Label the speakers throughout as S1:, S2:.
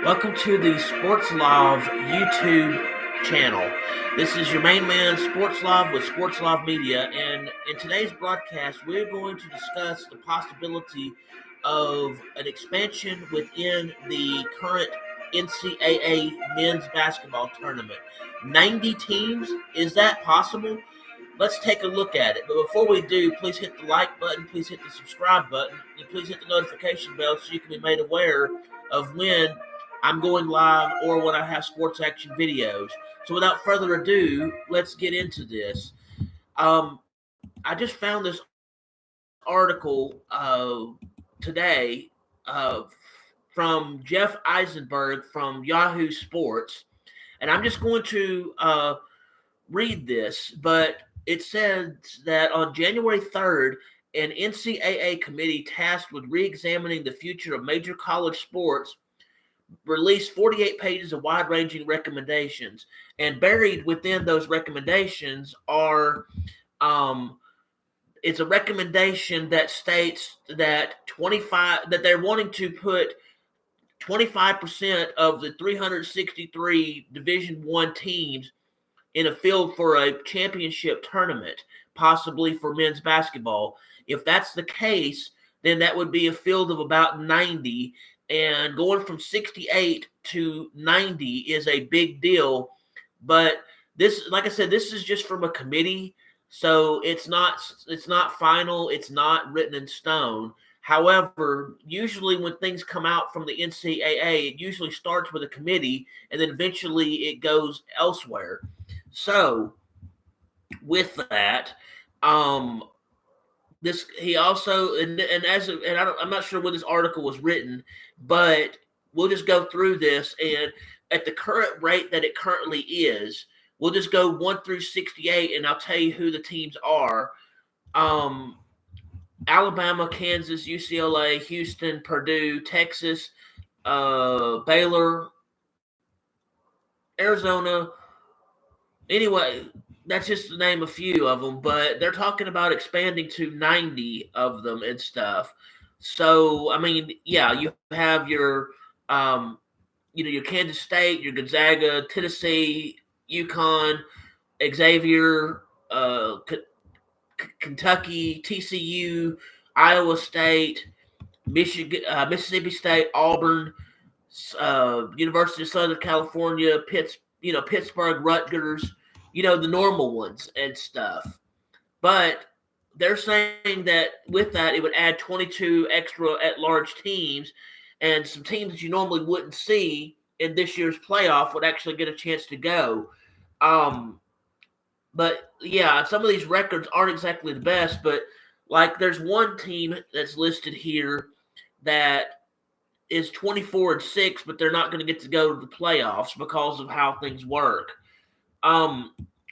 S1: Welcome to the Sports Love YouTube channel. This is your main man, Sports Love with Sports Love Media, and in today's broadcast, we're going to discuss the possibility of an expansion within the current NCAA men's basketball tournament. 90 teams, is that possible? Let's take a look at it. But before we do, please hit the like button, please hit the subscribe button, and please hit the notification bell so you can be made aware of when I'm going live or when I have sports action videos. So without further ado, let's get into this. I just found this article today from Jeff Eisenberg from Yahoo Sports, and I'm just going to read this, but it says that on January 3rd, an NCAA committee tasked with re-examining the future of major college sports released 48 pages of wide-ranging recommendations, and buried within those recommendations are it's a recommendation that states that they're wanting to put 25% of the 363 Division I teams in a field for a championship tournament, possibly for men's basketball. If that's the case, then that would be a field of about 90, and going from 68 to 90 is a big deal. But this, like I said, this is just from a committee, so it's not final, it's not written in stone. However, usually when things come out from the NCAA, it usually starts with a committee and then eventually it goes elsewhere. So, with that, this he also I'm not sure when this article was written, but we'll just go through this, and at the current rate that it currently is, we'll just go 1 through 68, and I'll tell you who the teams are. Alabama, Kansas, UCLA, Houston, Purdue, Texas, Baylor, Arizona. Anyway, that's just to name a few of them, but they're talking about expanding to 90 of them and stuff. So, I mean, yeah, you have your, your Kansas State, your Gonzaga, Tennessee, UConn, Xavier, Kentucky, TCU, Iowa State, Michigan, Mississippi State, Auburn, University of Southern California, Pittsburgh, Rutgers, the normal ones and stuff. But they're saying that with that, it would add 22 extra at-large teams, and some teams that you normally wouldn't see in this year's playoff would actually get a chance to go. But yeah, some of these records aren't exactly the best, but like there's one team that's listed here that is 24-6, but they're not going to get to go to the playoffs because of how things work.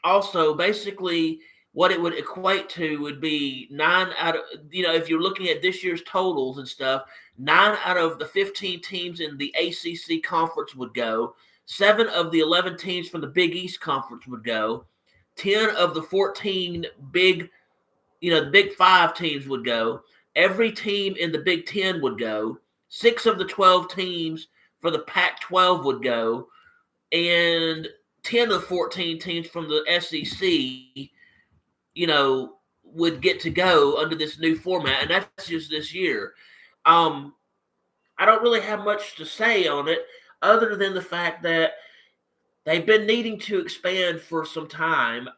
S1: Also, basically, what it would equate to would be 9 out of, if you're looking at this year's totals and stuff, 9 out of the 15 teams in the ACC conference would go. 7 of the 11 teams from the Big East conference would go. 10 of the 14 the Big Five teams would go. Every team in the Big Ten would go. 6 of the 12 teams for the Pac-12 would go, and 10 of the 14 teams from the SEC, would get to go under this new format, and that's just this year. I don't really have much to say on it other than the fact that they've been needing to expand for some time.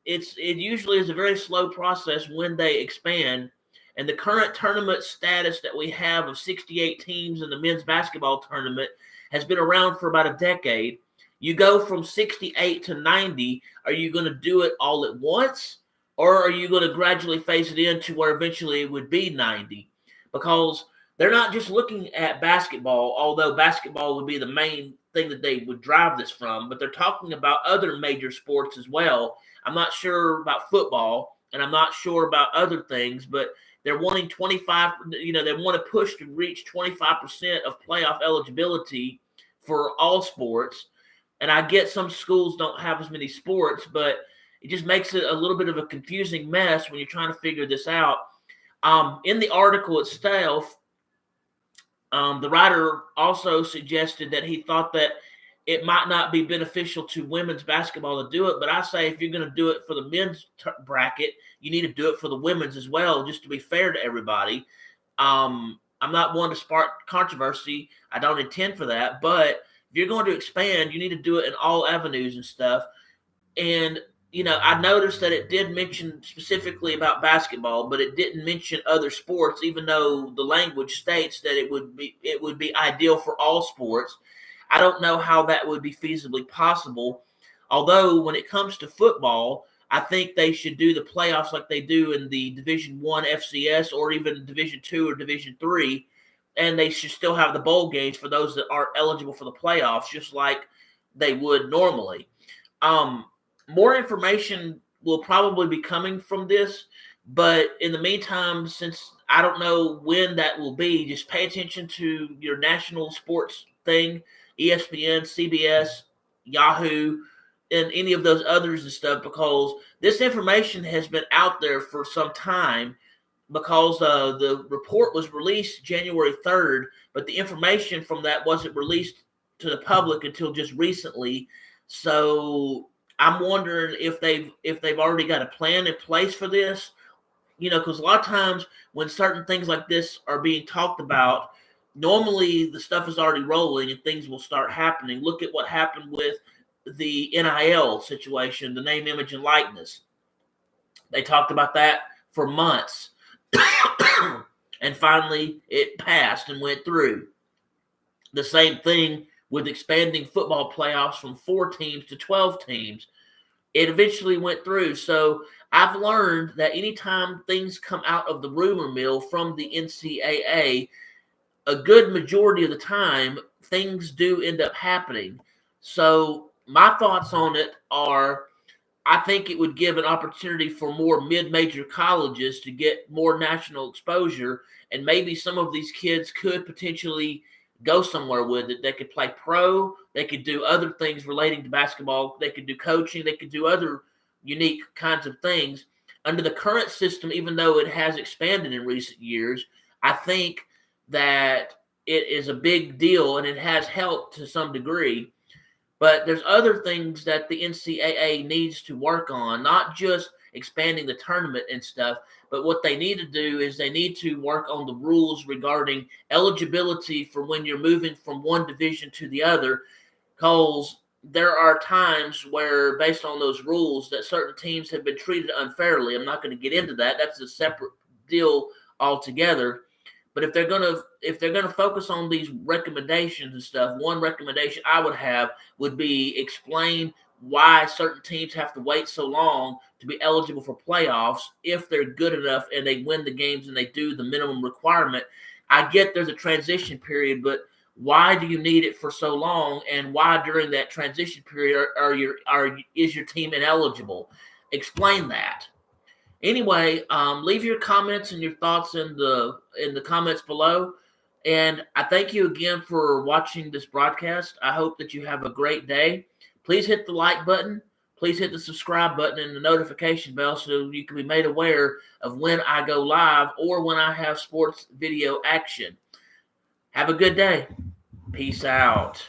S1: It usually is a very slow process when they expand. And the current tournament status that we have of 68 teams in the men's basketball tournament has been around for about a decade. You go from 68 to 90. Are you going to do it all at once? Or are you going to gradually phase it in to where eventually it would be 90? Because they're not just looking at basketball, although basketball would be the main thing that they would drive this from, but they're talking about other major sports as well. I'm not sure about football, and I'm not sure about other things, but they're wanting 25, they want to push to reach 25% of playoff eligibility for all sports. And I get some schools don't have as many sports, but it just makes it a little bit of a confusing mess when you're trying to figure this out. In the article itself, The writer also suggested that he thought that it might not be beneficial to women's basketball to do it, but I say if you're going to do it for the men's bracket, you need to do it for the women's as well, just to be fair to everybody. I'm not one to spark controversy. I don't intend for that, but if you're going to expand, you need to do it in all avenues and stuff. And I noticed that it did mention specifically about basketball, but it didn't mention other sports, even though the language states that it would be ideal for all sports. I don't know how that would be feasibly possible. Although when it comes to football, I think they should do the playoffs like they do in the Division One FCS or even Division Two or Division Three, and they should still have the bowl games for those that aren't eligible for the playoffs, just like they would normally. Um, More information will probably be coming from this, but in the meantime, since I don't know when that will be, just pay attention to your national sports thing, ESPN, CBS, Yahoo, and any of those others and stuff, because this information has been out there for some time. Because the report was released January 3rd, but the information from that wasn't released to the public until just recently. So I'm wondering if they've already got a plan in place for this. Because a lot of times when certain things like this are being talked about, normally the stuff is already rolling and things will start happening. Look at what happened with the NIL situation, the name, image, and likeness. They talked about that for months. And finally, it passed and went through. The same thing with expanding football playoffs from 4 teams to 12 teams. It eventually went through. So I've learned that anytime things come out of the rumor mill from the NCAA, a good majority of the time, things do end up happening. So my thoughts on it are, I think it would give an opportunity for more mid-major colleges to get more national exposure, and maybe some of these kids could potentially go somewhere with it. They could play pro, they could do other things relating to basketball, they could do coaching, they could do other unique kinds of things. Under the current system, even though it has expanded in recent years, I think that it is a big deal and it has helped to some degree. But there's other things that the NCAA needs to work on, not just expanding the tournament and stuff, but what they need to do is they need to work on the rules regarding eligibility for when you're moving from one division to the other, because there are times where, based on those rules, that certain teams have been treated unfairly. I'm not going to get into that. That's a separate deal altogether. But if they're gonna focus on these recommendations and stuff, one recommendation I would have would be explain why certain teams have to wait so long to be eligible for playoffs if they're good enough and they win the games and they do the minimum requirement. I get there's a transition period, but why do you need it for so long? And why during that transition period is your team ineligible? Explain that. Anyway, leave your comments and your thoughts in the comments below. And I thank you again for watching this broadcast. I hope that you have a great day. Please hit the like button. Please hit the subscribe button and the notification bell so you can be made aware of when I go live or when I have sports video action. Have a good day. Peace out.